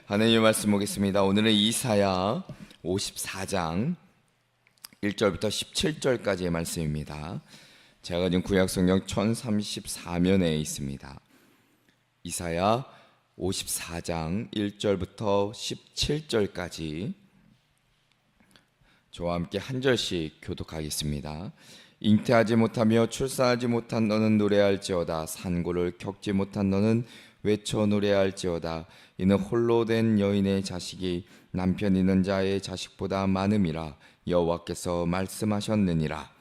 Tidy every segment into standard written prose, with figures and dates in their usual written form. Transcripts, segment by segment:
하나님의 말씀 보겠습니다. 오늘은 이사야 54장 1절부터 17절까지의 말씀입니다. 제가 가진 구약성경 1034면에 있습니다. 이사야 54장 1절부터 17절까지 저와 함께 한 절씩 교독하겠습니다. 잉태하지 못하며 출산하지 못한 너는 노래할지어다. 산고를 겪지 못한 너는 외쳐 노래할지어다. 이는 홀로 된 여인의 자식이 남편 있는 자의 자식보다 많음이라. 여호와께서 말씀하셨느니라.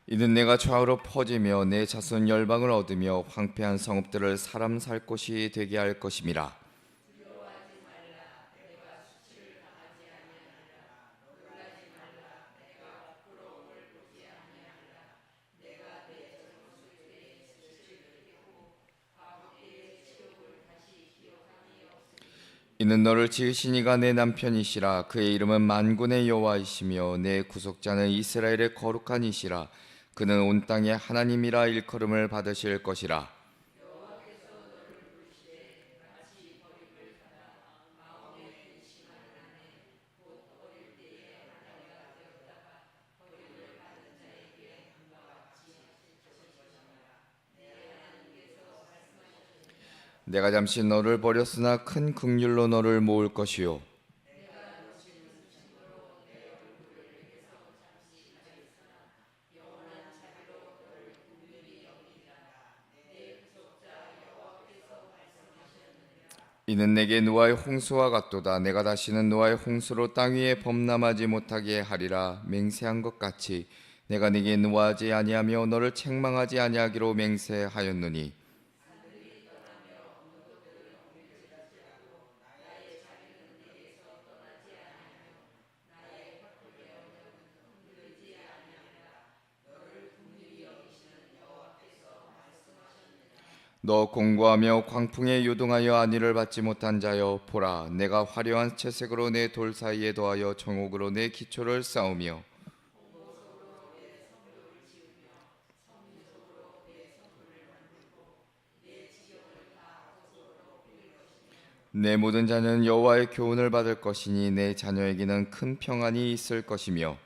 이는 내가 좌우로 퍼지며 내 자손 열방을 얻으며 황폐한 성읍들을 사람 살 곳이 되게 할 것임이라. 이는 너를 지으신 이가 내 남편이시라. 그의 이름은 만군의 여호와이시며 내 구속자는 이스라엘의 거룩한 이시라. 그는 온 땅의 하나님이라 일컬음을 받으실 것이라. 내가 잠시 너를 버렸으나 큰 긍휼로 너를 모을 것이요 이는 내게 노아의 홍수와 같도다. 내가 다시는 노아의 홍수로 땅 위에 범람하지 못하게 하리라. 맹세한 것 같이 내가 네게 노하지 아니하며 너를 책망하지 아니하기로 맹세하였느니 너 공고하며 광풍에 요동하여 안위를 받지 못한 자여, 보라, 내가 화려한 채색으로 내 돌 사이에 더하여 정옥으로 내 기초를 쌓으며 내 모든 자녀는 여호와의 교훈을 받을 것이니 내 자녀에게는 큰 평안이 있을 것이며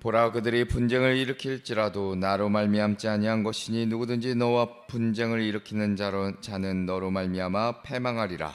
보라, 그들이 분쟁을 일으킬지라도 나로 말미암지 아니한 것이니 누구든지 너와 분쟁을 일으키는 자는 너로 말미암아 패망하리라.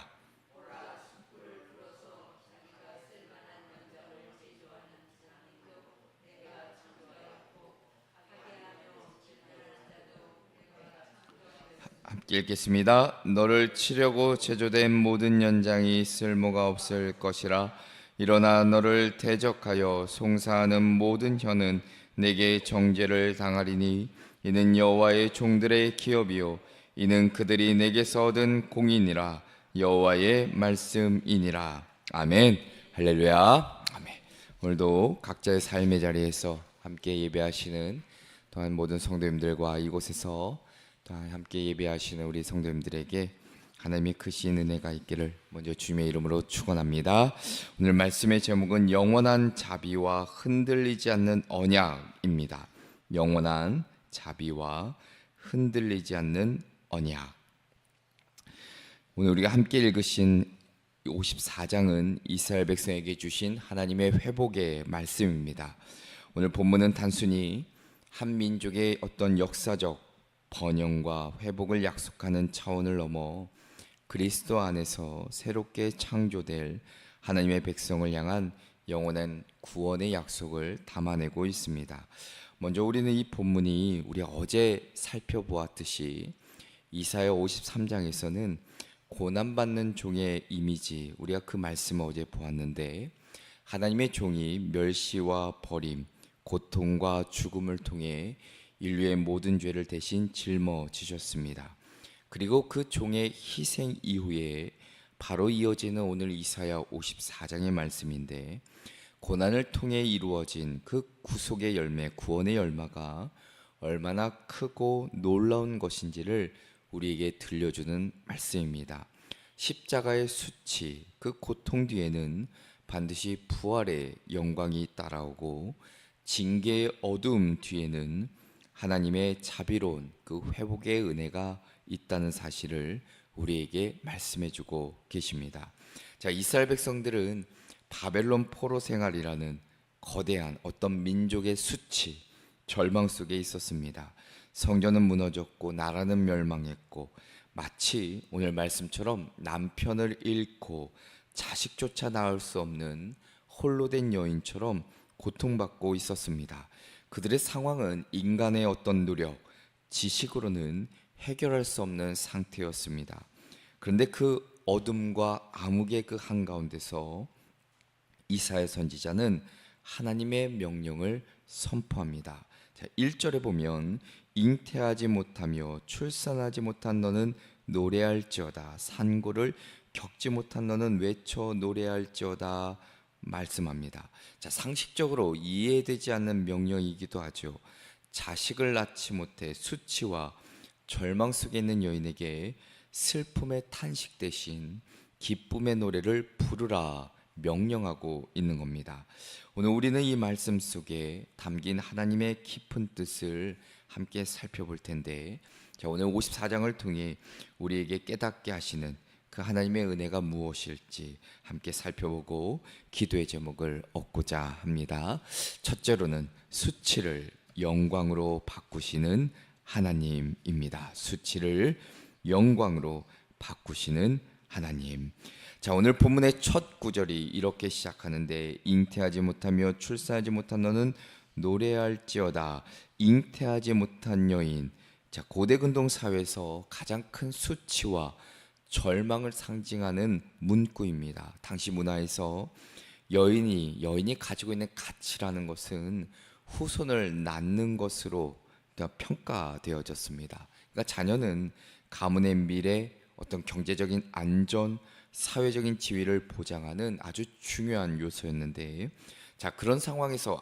함께 읽겠습니다. 너를 치려고 제조된 모든 연장이 쓸모가 없을 것이라. 일어나 너를 대적하여 송사하는 모든 혀는 내게 정죄를 당하리니 이는 여호와의 종들의 기업이요 이는 그들이 내게서 얻은 공이니라. 여호와의 말씀이니라. 아멘. 할렐루야. 아멘. 오늘도 각자의 삶의 자리에서 함께 예배하시는 또한 모든 성도님들과 이곳에서 또한 함께 예배하시는 우리 성도님들에게 하나님의 크신 은혜가 있기를 먼저 주님의 이름으로 축원합니다. 오늘 말씀의 제목은 영원한 자비와 흔들리지 않는 언약입니다. 영원한 자비와 흔들리지 않는 언약. 오늘 우리가 함께 읽으신 54장은 이스라엘 백성에게 주신 하나님의 회복의 말씀입니다. 오늘 본문은 단순히 한 민족의 어떤 역사적 번영과 회복을 약속하는 차원을 넘어 그리스도 안에서 새롭게 창조될 하나님의 백성을 향한 영원한 구원의 약속을 담아내고 있습니다. 먼저 우리는 이 본문이 우리가 어제 살펴보았듯이 이사야 53장에서는 고난받는 종의 이미지, 우리가 그 말씀을 어제 보았는데 하나님의 종이 멸시와 버림, 고통과 죽음을 통해 인류의 모든 죄를 대신 짊어지셨습니다. 그리고 그 종의 희생 이후에 바로 이어지는 오늘 이사야 54장의 말씀인데 고난을 통해 이루어진 그 구속의 열매, 구원의 열매가 얼마나 크고 놀라운 것인지를 우리에게 들려주는 말씀입니다. 십자가의 수치, 그 고통 뒤에는 반드시 부활의 영광이 따라오고 징계의 어두움 뒤에는 하나님의 자비로운 그 회복의 은혜가 있다는 사실을 우리에게 말씀해 주고 계십니다. 자, 이스라엘 백성들은 바벨론 포로 생활이라는 거대한 어떤 민족의 수치, 절망 속에 있었습니다. 성전은 무너졌고 나라는 멸망했고 마치 오늘 말씀처럼 남편을 잃고 자식조차 낳을 수 없는 홀로 된 여인처럼 고통받고 있었습니다. 그들의 상황은 인간의 어떤 노력, 지식으로는 해결할 수 없는 상태였습니다. 그런데 그 어둠과 암흑의 그 한가운데서 이사야 선지자는 하나님의 명령을 선포합니다. 자, 1절에 보면 잉태하지 못하며 출산하지 못한 너는 노래할지어다, 산고를 겪지 못한 너는 외쳐 노래할지어다 말씀합니다. 자, 상식적으로 이해되지 않는 명령이기도 하죠. 자식을 낳지 못해 수치와 절망 속에 있는 여인에게 슬픔의 탄식 대신 기쁨의 노래를 부르라 명령하고 있는 겁니다. 오늘 우리는 이 말씀 속에 담긴 하나님의 깊은 뜻을 함께 살펴볼 텐데, 자, 오늘 54장을 통해 우리에게 깨닫게 하시는 그 하나님의 은혜가 무엇일지 함께 살펴보고 기도의 제목을 얻고자 합니다. 첫째로는 수치를 영광으로 바꾸시는 하나님입니다. 수치를 영광으로 바꾸시는 하나님. 자, 오늘 본문의 첫 구절이 이렇게 시작하는데, 잉태하지 못하며 출산하지 못한 너는 노래할지어다. 잉태하지 못한 여인. 자, 고대 근동 사회에서 가장 큰 수치와 절망을 상징하는 문구입니다. 당시 문화에서 여인이 가지고 있는 가치라는 것은 후손을 낳는 것으로 평가되어졌습니다. 그러니까 자녀는 가문의 미래, 어떤 경제적인 안전, 사회적인 지위를 보장하는 아주 중요한 요소였는데, 자, 그런 상황에서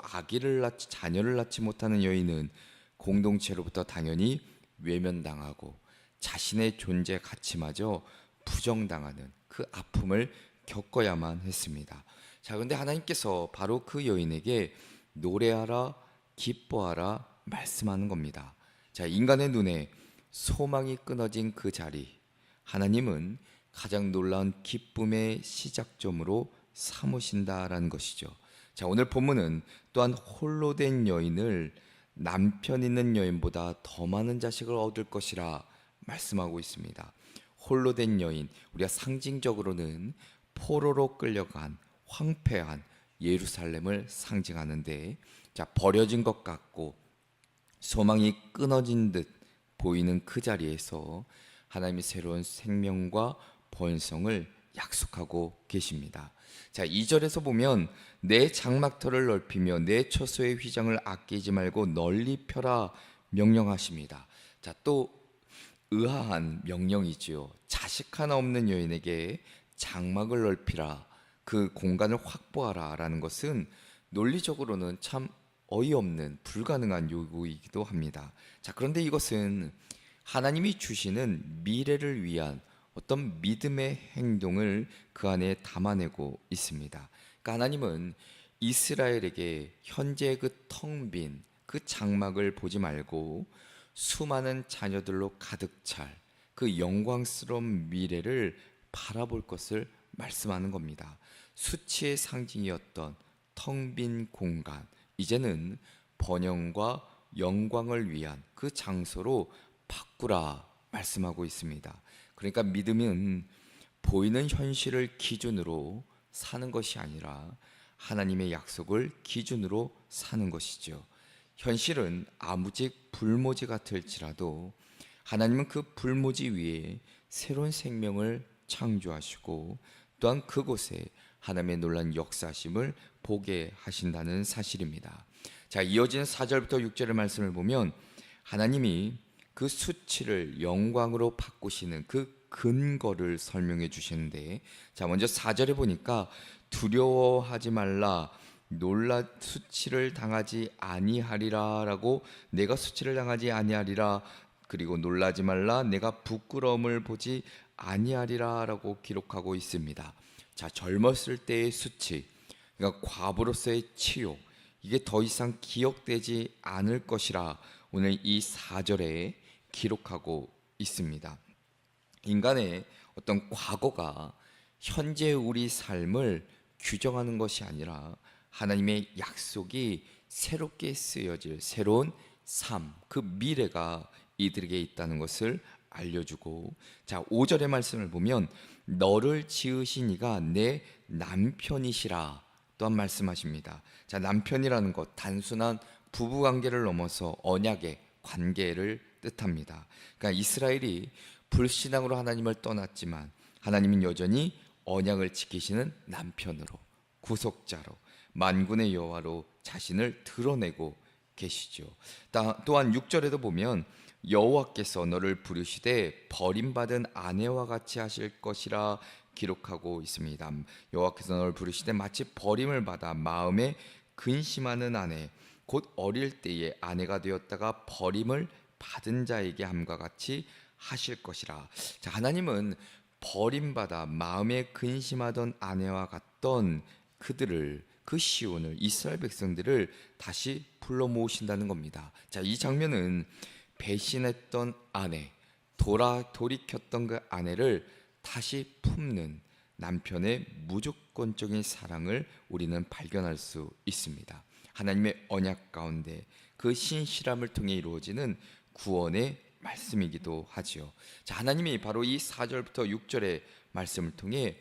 자녀를 낳지 못하는 여인은 공동체로부터 당연히 외면당하고 자신의 존재 가치마저 부정당하는 그 아픔을 겪어야만 했습니다. 자, 그런데 하나님께서 바로 그 여인에게 노래하라, 기뻐하라 말씀하는 겁니다. 자, 인간의 눈에 소망이 끊어진 그 자리, 하나님은 가장 놀라운 기쁨의 시작점으로 삼으신다라는 것이죠. 자, 오늘 본문은 또한 홀로 된 여인을 남편 있는 여인보다 더 많은 자식을 얻을 것이라 말씀하고 있습니다. 홀로 된 여인, 우리가 상징적으로는 포로로 끌려간 황폐한 예루살렘을 상징하는데, 자, 버려진 것 같고 소망이 끊어진 듯 보이는 그 자리에서 하나님이 새로운 생명과 번성을 약속하고 계십니다. 자, 2절에서 보면 내 장막터를 넓히며 내 처소의 휘장을 아끼지 말고 널리 펴라 명령하십니다. 자, 또 의아한 명령이지요. 자식 하나 없는 여인에게 장막을 넓히라, 그 공간을 확보하라 라는 것은 논리적으로는 참 어이없는 불가능한 요구이기도 합니다. 자, 그런데 이것은 하나님이 주시는 미래를 위한 어떤 믿음의 행동을 그 안에 담아내고 있습니다. 그러니까 하나님은 이스라엘에게 현재 그 텅 빈 그 장막을 보지 말고 수많은 자녀들로 가득 찰 그 영광스러운 미래를 바라볼 것을 말씀하는 겁니다. 수치의 상징이었던 텅 빈 공간, 이제는 번영과 영광을 위한 그 장소로 바꾸라 말씀하고 있습니다. 그러니까 믿음은 보이는 현실을 기준으로 사는 것이 아니라 하나님의 약속을 기준으로 사는 것이죠. 현실은 아무직 불모지 같을지라도 하나님은 그 불모지 위에 새로운 생명을 창조하시고 또한 그곳에 하나님의 놀라운 역사심을 보게 하신다는 사실입니다. 자, 이어지는 4절부터 6절의 말씀을 보면 하나님이 그 수치를 영광으로 바꾸시는 그 근거를 설명해 주시는데, 자, 먼저 4절에 보니까 두려워하지 말라, 수치를 당하지 아니하리라라고, 내가 수치를 당하지 아니하리라, 그리고 놀라지 말라, 내가 부끄러움을 보지 아니하리라라고 기록하고 있습니다. 자, 젊었을 때의 수치, 그러니까 과부로서의 치욕, 이게 더 이상 기억되지 않을 것이라 오늘 이 4절에 기록하고 있습니다. 인간의 어떤 과거가 현재 우리 삶을 규정하는 것이 아니라 하나님의 약속이 새롭게 쓰여질 새로운 삶, 그 미래가 이들에게 있다는 것을 알려주고, 자, 5절의 말씀을 보면 너를 지으신 이가 내 남편이시라 또한 말씀하십니다. 자, 남편이라는 것, 단순한 부부 관계를 넘어서 언약의 관계를 뜻합니다. 그러니까 이스라엘이 불신앙으로 하나님을 떠났지만 하나님은 여전히 언약을 지키시는 남편으로, 구속자로, 만군의 여호와로 자신을 드러내고 계시죠. 또한 6절에도 보면 여호와께서 너를 부르시되 버림받은 아내와 같이 하실 것이라 기록하고 있습니다. 여호와께서 너를 부르시되 마치 버림을 받아 마음에 근심하는 아내, 곧 어릴 때에 아내가 되었다가 버림을 받은 자에게 함과 같이 하실 것이라. 자, 하나님은 버림받아 마음에 근심하던 아내와 같던 그들을, 그 시온을, 이스라엘 백성들을 다시 불러 모으신다는 겁니다. 자, 이 장면은 배신했던 아내, 돌이켰던 그 아내를 다시 품는 남편의 무조건적인 사랑을 우리는 발견할 수 있습니다. 하나님의 언약 가운데 그 신실함을 통해 이루어지는 구원의 말씀이기도 하지요. 자, 하나님이 바로 이 4절부터 6절의 말씀을 통해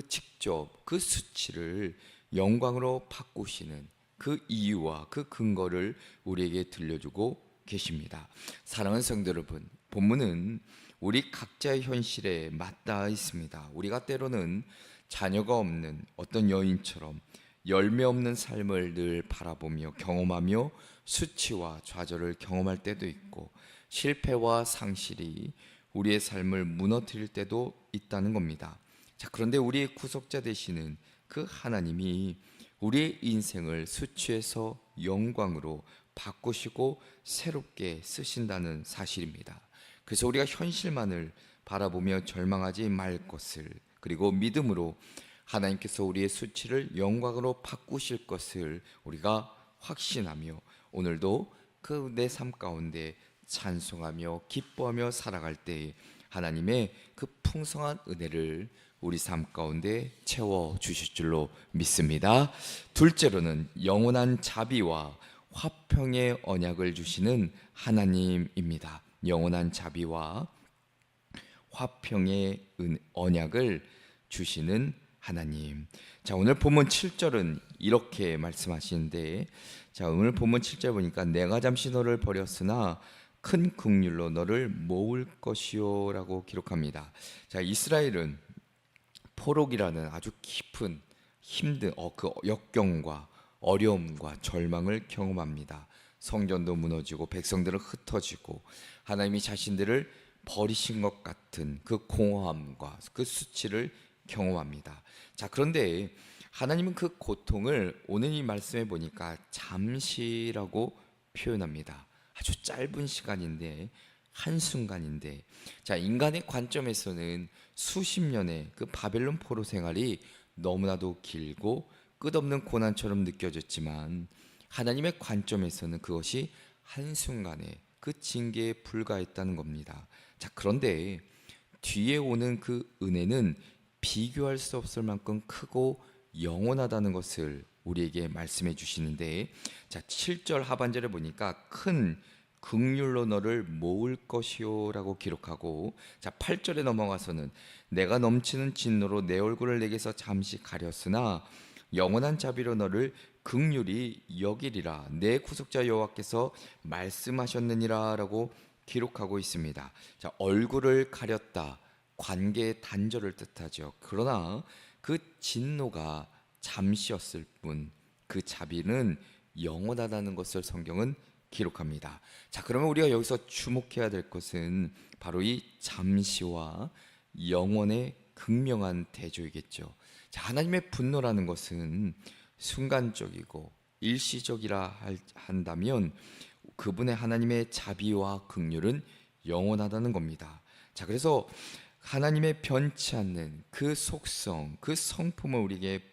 직접 그 수치를 영광으로 바꾸시는 그 이유와 그 근거를 우리에게 들려주고 계십니다. 사랑하는 성도 여러분, 본문은 우리 각자의 현실에 맞닿아 있습니다. 우리가 때로는 자녀가 없는 어떤 여인처럼 열매 없는 삶을 늘 바라보며 경험하며 수치와 좌절을 경험할 때도 있고, 실패와 상실이 우리의 삶을 무너뜨릴 때도 있다는 겁니다. 자, 그런데 우리의 구속자 되시는 그 하나님이 우리의 인생을 수치에서 영광으로 바꾸시고 새롭게 쓰신다는 사실입니다. 그래서 우리가 현실만을 바라보며 절망하지 말 것을, 그리고 믿음으로 하나님께서 우리의 수치를 영광으로 바꾸실 것을 우리가 확신하며 오늘도 그 내 삶 가운데 찬송하며 기뻐하며 살아갈 때 하나님의 그 풍성한 은혜를 우리 삶 가운데 채워 주실 줄로 믿습니다. 둘째로는 영원한 자비와 화평의 언약을 주시는 하나님입니다. 영원한 자비와 화평의 언약을 주시는 하나님. 자, 오늘 본문 7절은 이렇게 말씀하시는데, 자, 오늘 본문 7절 보니까 내가 잠시 너를 버렸으나 큰 긍휼로 너를 모을 것이요라고 기록합니다. 자, 이스라엘은 포록이라는 아주 깊은 힘든 그 역경과 어려움과 절망을 경험합니다. 성전도 무너지고 백성들은 흩어지고 하나님이 자신들을 버리신 것 같은 그 공허함과 그 수치를 경험합니다. 자, 그런데 하나님은 그 고통을 오늘 이 말씀에 보니까 잠시라고 표현합니다. 아주 짧은 시간인데, 한순간인데, 자, 인간의 관점에서는 수십 년의 그 바벨론 포로 생활이 너무나도 길고 끝없는 고난처럼 느껴졌지만 하나님의 관점에서는 그것이 한순간의 그 징계에 불과했다는 겁니다. 자, 그런데 뒤에 오는 그 은혜는 비교할 수 없을 만큼 크고 영원하다는 것을 우리에게 말씀해 주시는데, 자, 7절 하반절에 보니까 큰 긍휼로 너를 모을 것이요라고 기록하고, 자, 8절에 넘어가서는 내가 넘치는 진노로 내 얼굴을 내게서 잠시 가렸으나 영원한 자비로 너를 긍휼히 여기리라 내 구속자 여호와께서 말씀하셨느니라라고 기록하고 있습니다. 자, 얼굴을 가렸다, 관계의 단절을 뜻하죠. 그러나 그 진노가 잠시였을 뿐 그 자비는 영원하다는 것을 성경은 기록합니다. 자, 그러면 우리가 여기서 주목해야 될 것은 바로 이 잠시와 영원의 극명한 대조이겠죠. 자, 하나님의 분노라는 것은 순간적이고 일시적이라 한다면 그분의 하나님의 자비와 긍휼은 영원하다는 겁니다. 자, 그래서 하나님의 변치 않는 그 속성, 그 성품을 우리에게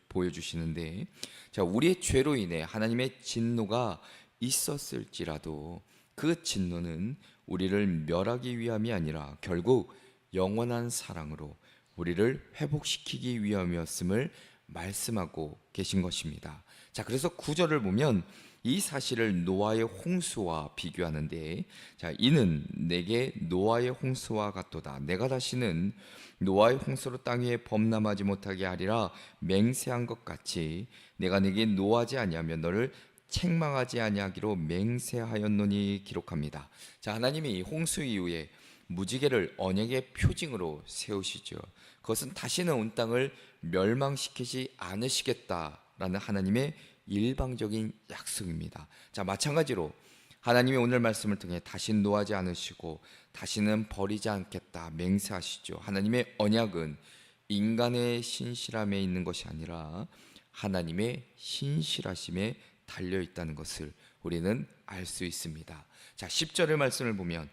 보여주시는데, 자, 우리의 죄로 인해 하나님의 진노가 있었을지라도 그 진노는 우리를 멸하기 위함이 아니라 결국 영원한 사랑으로 우리를 회복시키기 위함이었음을 말씀하고 계신 것입니다. 자, 그래서 구절을 보면 이 사실을 노아의 홍수와 비교하는데, 자, 이는 내게 노아의 홍수와 같도다. 내가 다시는 노아의 홍수로 땅 위에 범람하지 못하게 하리라 맹세한 것 같이 내가 네게 노하지 아니하면 너를 책망하지 아니하기로 맹세하였노니 기록합니다. 자, 하나님이 홍수 이후에 무지개를 언약의 표징으로 세우시죠. 그것은 다시는 온 땅을 멸망시키지 않으시겠다라는 하나님의 일방적인 약속입니다. 자, 마찬가지로 하나님이 오늘 말씀을 통해 다시는 노하지 않으시고 다시는 버리지 않겠다 맹세하시죠. 하나님의 언약은 인간의 신실함에 있는 것이 아니라 하나님의 신실하심에 달려 있다는 것을 우리는 알 수 있습니다. 자, 10절의 말씀을 보면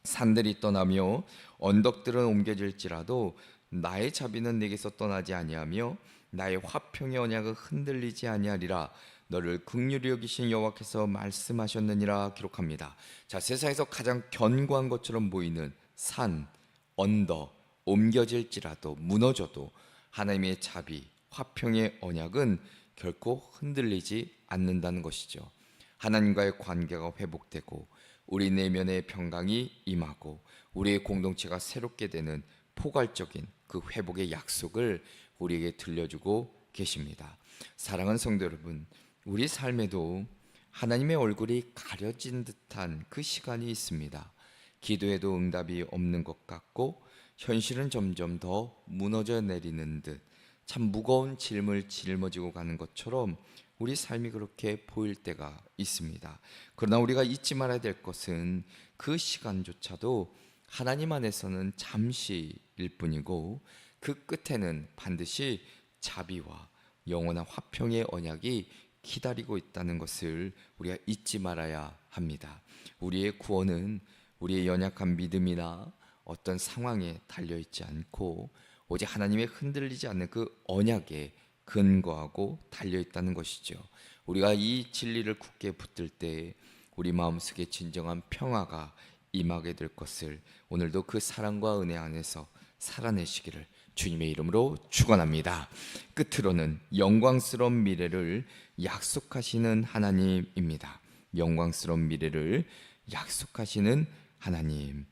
산들이 떠나며 언덕들은 옮겨질지라도 나의 자비는 내게서 떠나지 아니하며 나의 화평의 언약은 흔들리지 아니하리라 너를 긍휼히 여기신 여호와께서 말씀하셨느니라 기록합니다. 자, 세상에서 가장 견고한 것처럼 보이는 산, 언덕, 옮겨질지라도 무너져도 하나님의 자비, 화평의 언약은 결코 흔들리지 않는다는 것이죠. 하나님과의 관계가 회복되고 우리 내면의 평강이 임하고 우리의 공동체가 새롭게 되는 포괄적인 그 회복의 약속을 우리에게 들려주고 계십니다. 사랑하는 성도 여러분, 우리 삶에도 하나님의 얼굴이 가려진 듯한 그 시간이 있습니다. 기도해도 응답이 없는 것 같고 현실은 점점 더 무너져 내리는 듯 참 무거운 짐을 짊어지고 가는 것처럼 우리 삶이 그렇게 보일 때가 있습니다. 그러나 우리가 잊지 말아야 될 것은 그 시간조차도 하나님 안에서는 잠시일 뿐이고 그 끝에는 반드시 자비와 영원한 화평의 언약이 기다리고 있다는 것을 우리가 잊지 말아야 합니다. 우리의 구원은 우리의 연약한 믿음이나 어떤 상황에 달려있지 않고 오직 하나님의 흔들리지 않는 그 언약에 근거하고 달려있다는 것이죠. 우리가 이 진리를 굳게 붙들 때 우리 마음속에 진정한 평화가 임하게 될 것을 오늘도 그 사랑과 은혜 안에서 살아내시기를 주님의 이름으로 축원합니다. 끝으로는 영광스러운 미래를 약속하시는 하나님입니다. 영광스러운 미래를 약속하시는 하나님.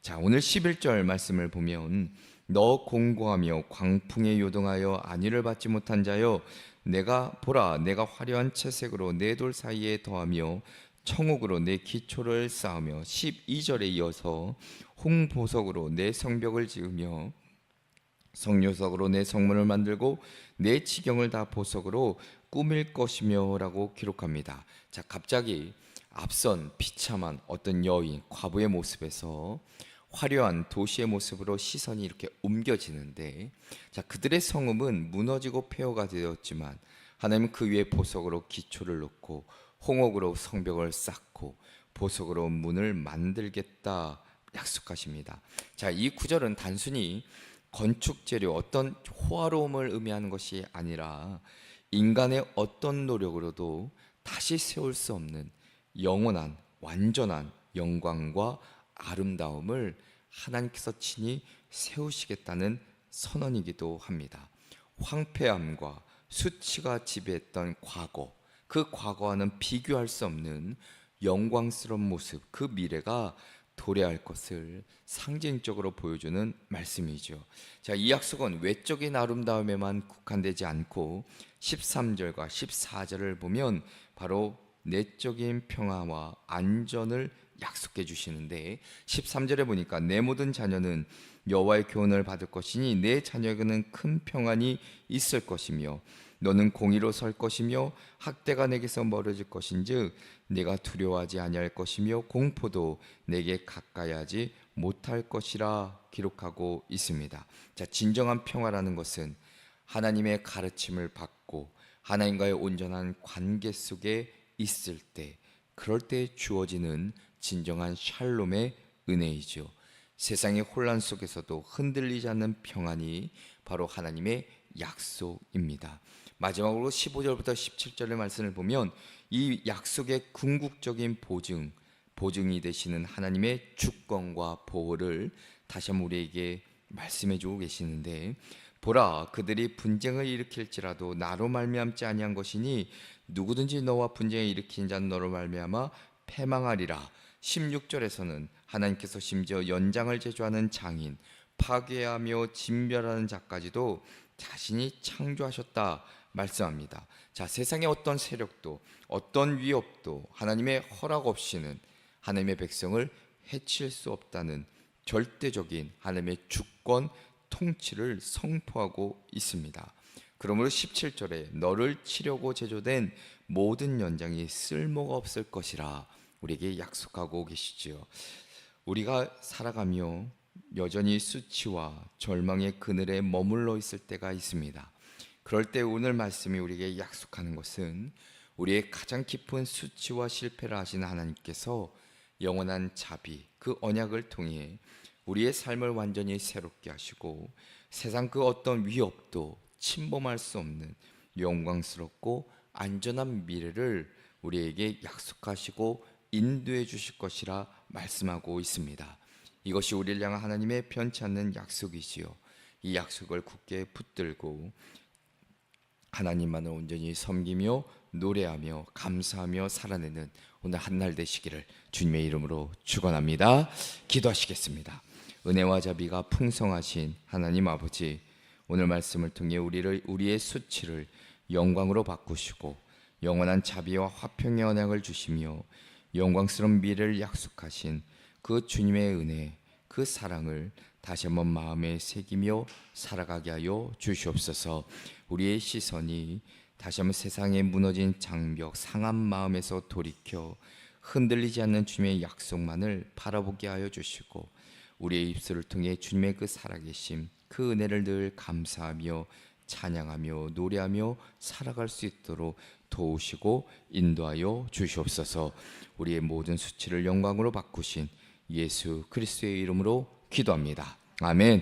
자, 오늘 11절 말씀을 보면 너 공고하며 광풍에 요동하여 안위를 받지 못한 자여 내가 보라 내가 화려한 채색으로 네 돌 사이에 더하며 청옥으로 내 기초를 쌓으며 12절에 이어서 홍보석으로 내 성벽을 지으며 성료석으로 내 성문을 만들고 내 지경을 다 보석으로 꾸밀 것이며 라고 기록합니다. 자, 갑자기 앞선 비참한 어떤 여인 과부의 모습에서 화려한 도시의 모습으로 시선이 이렇게 옮겨지는데, 자, 그들의 성읍은 무너지고 폐허가 되었지만 하나님은 그 위에 보석으로 기초를 놓고 홍옥으로 성벽을 쌓고 보석으로 문을 만들겠다 약속하십니다. 자, 이 구절은 단순히 건축 재료 어떤 호화로움을 의미하는 것이 아니라 인간의 어떤 노력으로도 다시 세울 수 없는 영원한 완전한 영광과 아름다움을 하나님께서 친히 세우시겠다는 선언이기도 합니다. 황폐함과 수치가 지배했던 과거, 그 과거와는 비교할 수 없는 영광스러운 모습, 그 미래가 도래할 것을 상징적으로 보여주는 말씀이죠. 자, 이 약속은 외적인 아름다움에만 국한되지 않고 13절과 14절을 보면 바로 내적인 평화와 안전을 약속해 주시는데 13절에 보니까 내 모든 자녀는 여호와의 교훈을 받을 것이니 내 자녀에게는 큰 평안이 있을 것이며 너는 공의로 설 것이며 학대가 내게서 멀어질 것인즉 내가 두려워하지 아니할 것이며 공포도 내게 가까이 하지 못할 것이라 기록하고 있습니다. 자, 진정한 평화라는 것은 하나님의 가르침을 받고 하나님과의 온전한 관계 속에 있을 때, 그럴 때 주어지는 진정한 샬롬의 은혜이죠. 세상의 혼란 속에서도 흔들리지 않는 평안이 바로 하나님의 약속입니다. 마지막으로 15절부터 17절의 말씀을 보면 이 약속의 궁극적인 보증이 되시는 하나님의 주권과 보호를 다시 한번 우리에게 말씀해 주고 계시는데, 보라, 그들이 분쟁을 일으킬지라도 나로 말미암지 아니한 것이니 누구든지 너와 분쟁을 일으킨 자는 너로 말미암아 패망하리라. 16절에서는 하나님께서 심지어 연장을 제조하는 장인, 파괴하며 진멸하는 자까지도 자신이 창조하셨다 말씀합니다. 자, 세상의 어떤 세력도 어떤 위협도 하나님의 허락 없이는 하나님의 백성을 해칠 수 없다는 절대적인 하나님의 주권 통치를 선포하고 있습니다. 그러므로 17절에 너를 치려고 제조된 모든 연장이 쓸모가 없을 것이라 우리에게 약속하고 계시지요. 우리가 살아가며 여전히 수치와 절망의 그늘에 머물러 있을 때가 있습니다. 그럴 때 오늘 말씀이 우리에게 약속하는 것은 우리의 가장 깊은 수치와 실패를 하시는 하나님께서 영원한 자비, 그 언약을 통해 우리의 삶을 완전히 새롭게 하시고 세상 그 어떤 위협도 침범할 수 없는 영광스럽고 안전한 미래를 우리에게 약속하시고 인도해 주실 것이라 말씀하고 있습니다. 이것이 우리를 향한 하나님의 변치 않는 약속이지요. 이 약속을 굳게 붙들고 하나님만을 온전히 섬기며 노래하며 감사하며 살아내는 오늘 한날 되시기를 주님의 이름으로 축원합니다. 기도하시겠습니다. 은혜와 자비가 풍성하신 하나님 아버지, 오늘 말씀을 통해 우리의 수치를 영광으로 바꾸시고 영원한 자비와 화평의 언약을 주시며 영광스러운 미래를 약속하신 그 주님의 은혜, 그 사랑을 다시 한번 마음에 새기며 살아가게 하여 주시옵소서. 우리의 시선이 다시 한번 세상에 무너진 장벽, 상한 마음에서 돌이켜 흔들리지 않는 주님의 약속만을 바라보게 하여 주시고 우리의 입술을 통해 주님의 그 살아계심, 그 은혜를 늘 감사하며 찬양하며 노래하며 살아갈 수 있도록 도우시고 인도하여 주시옵소서. 우리의 모든 수치를 영광으로 바꾸신 예수 그리스도의 이름으로 기도합니다. 아멘.